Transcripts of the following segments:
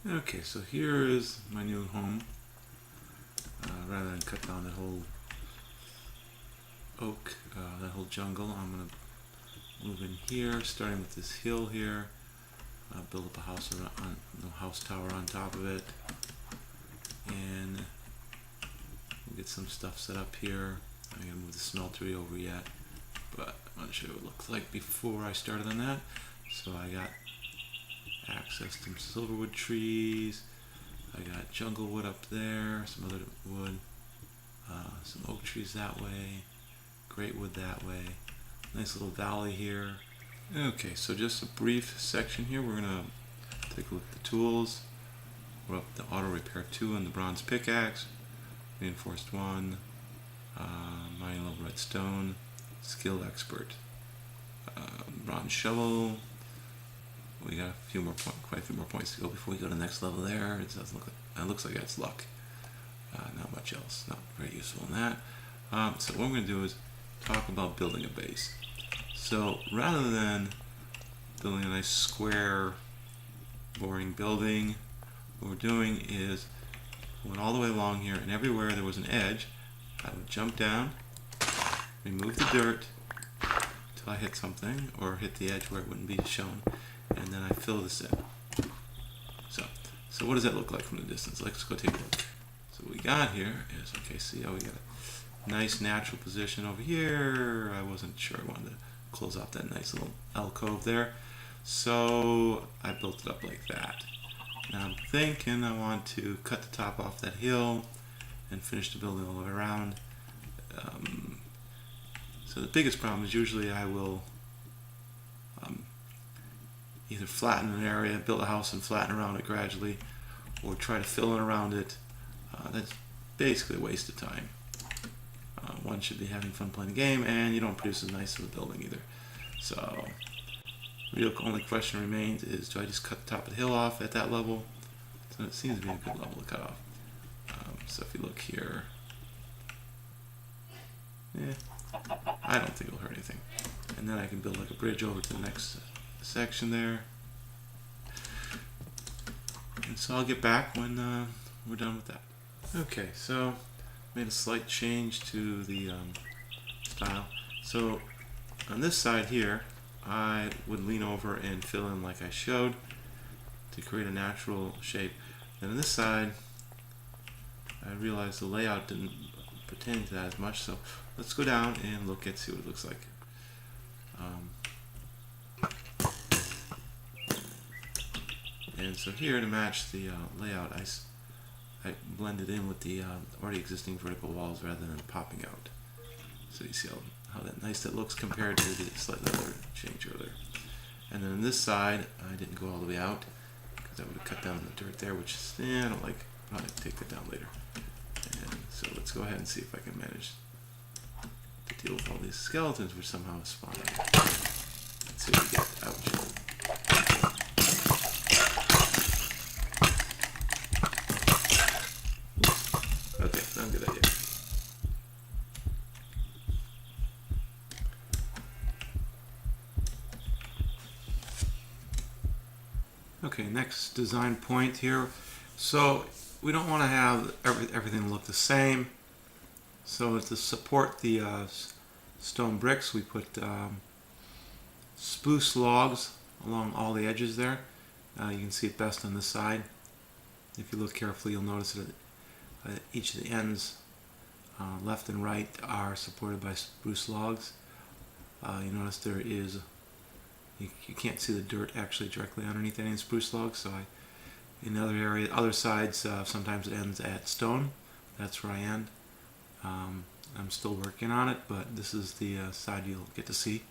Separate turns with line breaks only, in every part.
Okay, so here is my new home. Rather than cut down that whole oak, that whole jungle, I'm going to move in here, starting with this hill here. Build up a house on the house tower on top of it, and we'll get some stuff set up here. I'm going to move the smeltery over yet, but I want to show you what it looks like before I started on that. So I got access to some silverwood trees. I got jungle wood up there, some other wood, some oak trees that way, great wood that way. Nice little valley here. Okay, so just a brief section here. We're gonna take a look at the tools. We're up the auto repair 2 and the bronze pickaxe, reinforced 1, mining level redstone, skill expert, bronze shovel. We got quite a few more points to go before we go to the next level there. It doesn't look like, it looks like that's luck. Not much else. Not very useful in that. So what we're going to do is talk about building a base. So rather than building a nice square, boring building, what we're doing is going all the way along here, and everywhere there was an edge, I would jump down, remove the dirt until I hit something, or hit the edge where it wouldn't be shown, and then I fill this in. So what does that look like from the distance? Let's go take a look. So what we got here is, okay, see how we got a nice natural position over here. I wasn't sure I wanted to close off that nice little alcove there. So I built it up like that. Now I'm thinking I want to cut the top off that hill and finish the building all the way around. So the biggest problem is usually I will either flatten an area, build a house and flatten around it gradually, or try to fill in around it. That's basically a waste of time. One should be having fun playing the game, and you don't produce as nice of a building either. So, real only question remains is, do I just cut the top of the hill off at that level? So it seems to be a good level to cut off. So if you look here, I don't think it'll hurt anything. And then I can build like a bridge over to the next section there. And so I'll get back when we're done with that. Okay, so made a slight change to the style. So on this side here, I would lean over and fill in like I showed to create a natural shape. And on this side, I realized the layout didn't pertain to that as much, so let's go down and see what it looks like. And so here, to match the layout, I blended in with the already existing vertical walls rather than popping out. So you see how nice that looks compared to the slightly other change earlier. And then on this side, I didn't go all the way out because I would have cut down the dirt there, which I don't like. I'll take that down later. And so let's go ahead and see if I can manage to deal with all these skeletons which somehow spawn out. Let's see what we get. Ouch. Good idea. Okay, next design point here. So we don't want to have everything look the same. So to support the stone bricks, we put spruce logs along all the edges there. You can see it best on this side. If you look carefully, you'll notice that each of the ends, left and right, are supported by spruce logs. You notice there is, you can't see the dirt actually directly underneath any spruce logs, so in other sides, sometimes it ends at stone. That's where I end. I'm still working on it, but this is the side you'll get to see.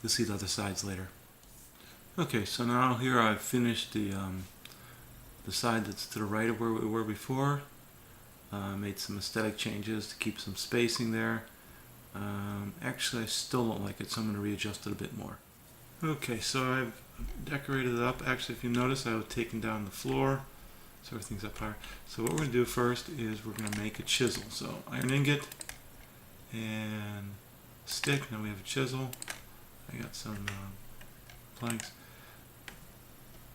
You'll see the other sides later. Okay, so now here I've finished the side that's to the right of where we were before. Made some aesthetic changes to keep some spacing there. Actually, I still don't like it, so I'm going to readjust it a bit more. Okay, so I've decorated it up. Actually, if you notice, I've taken down the floor, so everything's up higher. So what we're going to do first is we're going to make a chisel. So iron ingot and stick. Now we have a chisel. I got some planks.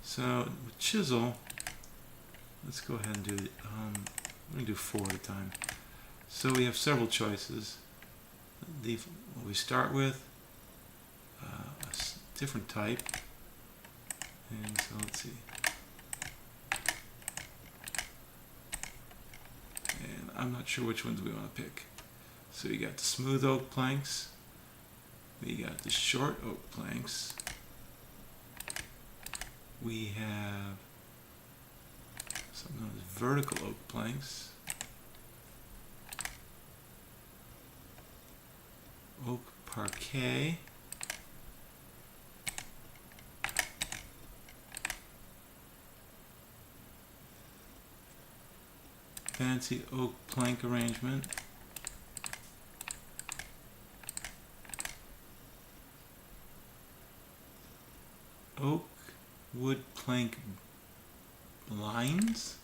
So with chisel, let's go ahead and do, I'm going to do 4 at a time. So we have several choices. What we start with, a different type. And so let's see. And I'm not sure which ones we want to pick. So you got the smooth oak planks. We got the short oak planks. We have something known as vertical oak planks. Oak parquet. Fancy oak plank arrangement. Oak wood plank blinds,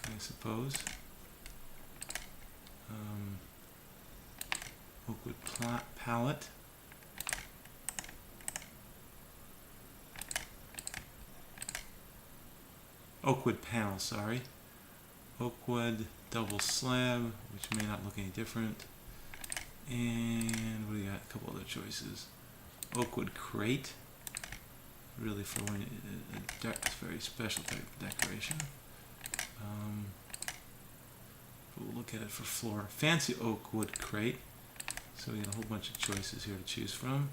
I suppose. Oak wood palette. Oak wood panel, sorry. Oak wood double slab, which may not look any different. And what do we got? A couple other choices. Oak wood crate. Really for when it's a very special type of decoration. We'll look at it for floor. Fancy oak wood crate. So we got a whole bunch of choices here to choose from.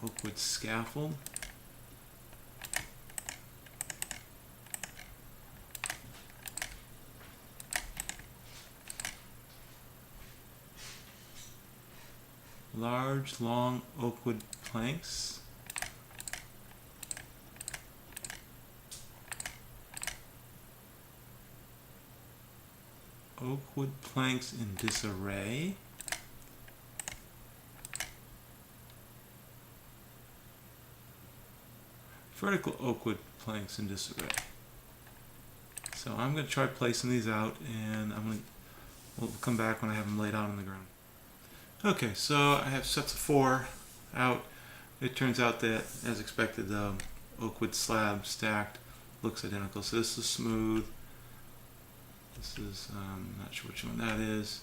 Oak wood scaffold. Large, long oak wood planks. Oak wood planks in disarray. Vertical oak wood planks in disarray. So I'm going to try placing these out, and we'll come back when I have them laid out on the ground. Okay, so I have sets of 4 out. It turns out that, as expected, the oak wood slab stacked looks identical. So this is smooth. This is, not sure which one that is.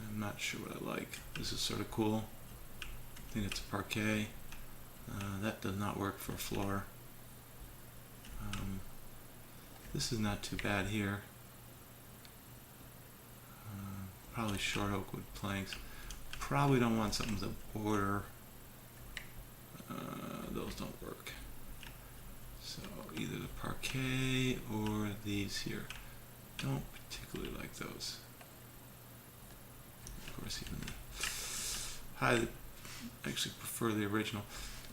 I'm not sure what I like. This is sort of cool. I think it's a parquet. That does not work for a floor. This is not too bad here. Probably short oak wood planks. Probably don't want something with a border. Those don't work. So either the parquet or these here. Don't particularly like those. Of course, even I actually prefer the original.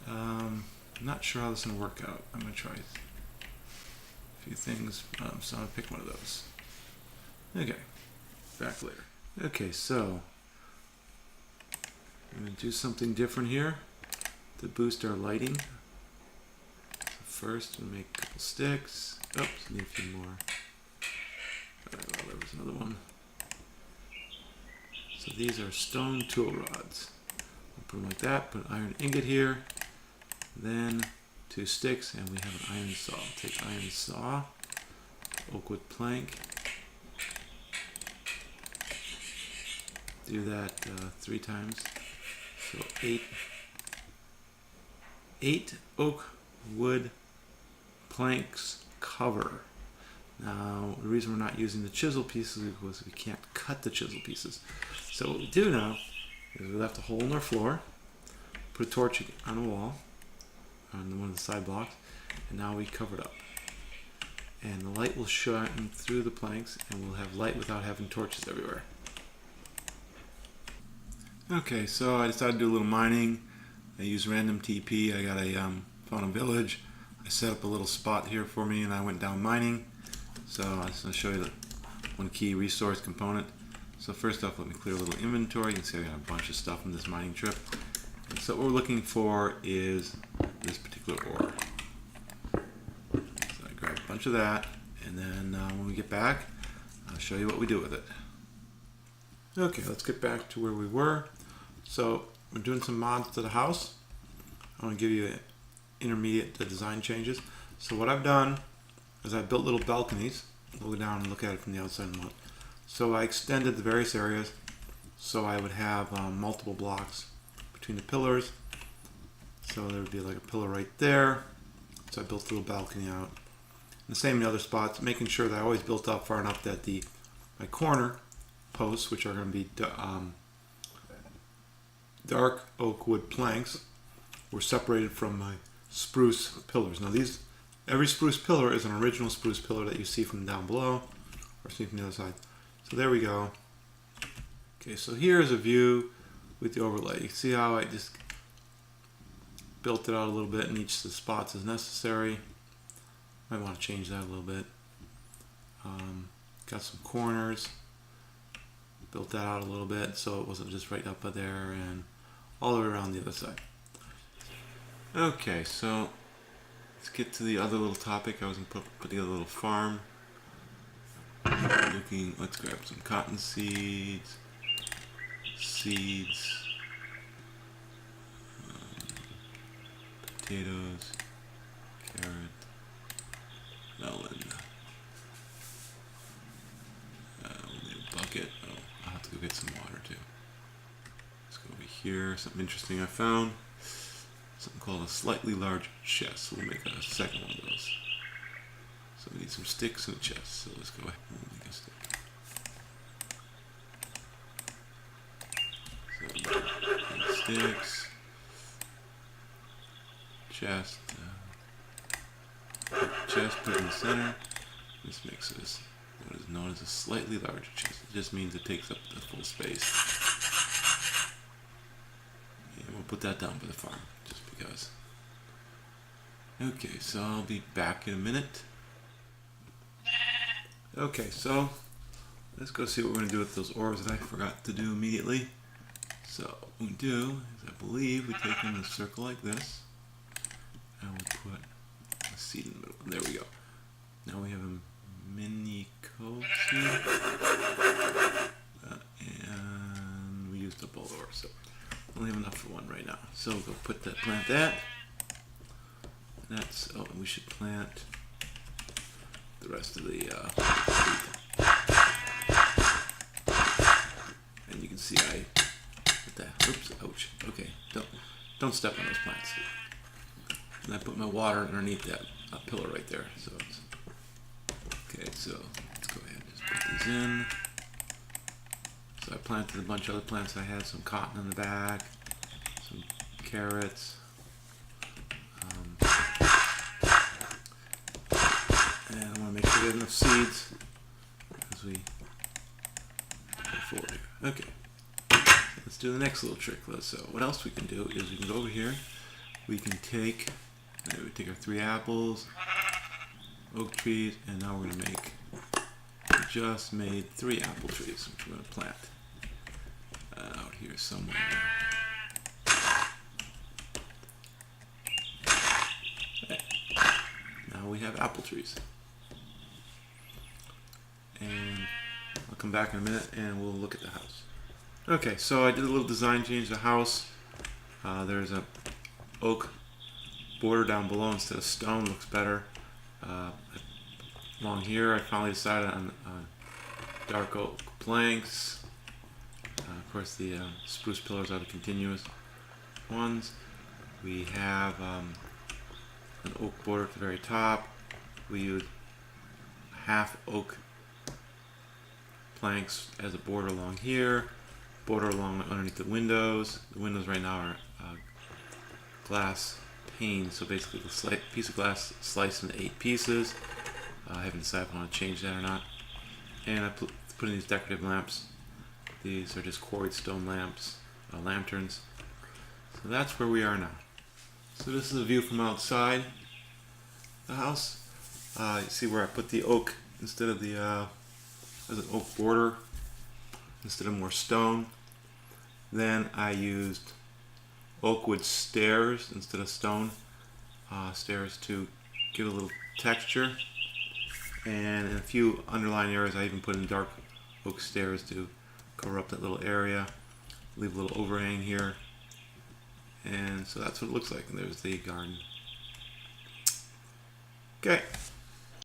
I'm not sure how this is going to work out. I'm going to try a few things. So I'm going to pick one of those. Okay, back later. Okay, so I'm going to do something different here to boost our lighting. So first, we'll make a couple sticks. Oops, need a few more. Well, there was another one. So these are stone tool rods. I'll put them like that, put an iron ingot here, then 2 sticks, and we have an iron saw. Take iron saw, oak wood plank. Do that 3 times. So 8 oak wood planks cover. Now, the reason we're not using the chisel pieces is because we can't cut the chisel pieces. So what we do now is we left a hole in our floor, put a torch on a wall, on one of the side blocks, and now we cover it up. And the light will shine through the planks, and we'll have light without having torches everywhere. Okay, so I decided to do a little mining. I used random TP. I got found a village. I set up a little spot here for me, and I went down mining. So I'm just going to show you the one key resource component. So first off, let me clear a little inventory. You can see I got a bunch of stuff from this mining trip. And so what we're looking for is this particular ore. So I grab a bunch of that, and then when we get back, I'll show you what we do with it. Okay, let's get back to where we were. So we're doing some mods to the house. I want to give you intermediate design changes. So what I've done is I built little balconies. We'll go down and look at it from the outside in a moment. So I extended the various areas so I would have multiple blocks between the pillars. So there would be like a pillar right there. So I built a little balcony out. And the same in the other spots, making sure that I always built up far enough that my corner posts, which are going to be dark oak wood planks, were separated from my spruce pillars. Now every spruce pillar is an original spruce pillar that you see from down below, or see from the other side. So there we go. Okay, so here's a view with the overlay. You see how I just built it out a little bit in each of the spots as necessary. Might want to change that a little bit. Got some corners. Built that out a little bit so it wasn't just right up there and all the way around the other side. Okay, so let's get to the other little topic. I was going to put together a little farm. Let's grab some cotton seeds, potatoes, carrot, melon. We'll need a bucket. Oh, I'll have to go get some water too. Let's go over here. Something interesting I found. Something called a slightly large chest. We'll make a second one of those. So we need some sticks and a chest. So let's go ahead and make a stick. So sticks, chest, put it in the center. This makes this what is known as a slightly larger chest. It just means it takes up the full space. And we'll put that down for the farm, just because. Okay, so I'll be back in a minute. Okay, so let's go see what we're going to do with those ores that I forgot to do immediately. So what we do is, I believe, we take them in a circle like this, and we'll put a seed in the middle. There we go. Now we have a mini seed, and we used up all the ore, so we only have enough for one right now. So we'll go plant that. And we should plant the rest of the and you can see oops, ouch. Okay, don't step on those plants. And I put my water underneath that pillar right there. So okay, so let's go ahead and just put these in. So I planted a bunch of other plants. I had some cotton in the back, some carrots. And I want to make sure we have enough seeds as we go forward here. Okay, so let's do the next little trick. So what else we can do is we can go over here. We can take our 3 apples, oak trees, and now we're going to we just made 3 apple trees, which we're going to plant out here somewhere. Okay. Now we have apple trees. And I'll come back in a minute and we'll look at the house. Okay, so I did a little design change to the house. There's a oak border down below instead of stone, looks better. Along here I finally decided on dark oak planks. Of course the spruce pillars are the continuous ones. We have an oak border at the very top. We use half oak planks as a border along here, border along underneath the windows. The windows right now are glass panes, so basically the piece of glass sliced into 8 pieces. I haven't decided if I want to change that or not. And I put in these decorative lamps. These are just quarried stone lamps, lanterns. So that's where we are now. So this is a view from outside the house. You see where I put the oak instead of the as an oak border instead of more stone. Then I used oak wood stairs instead of stone stairs to give a little texture. And in a few underlying areas I even put in dark oak stairs to cover up that little area, leave a little overhang here, And so that's what it looks like. And there's the garden. Okay.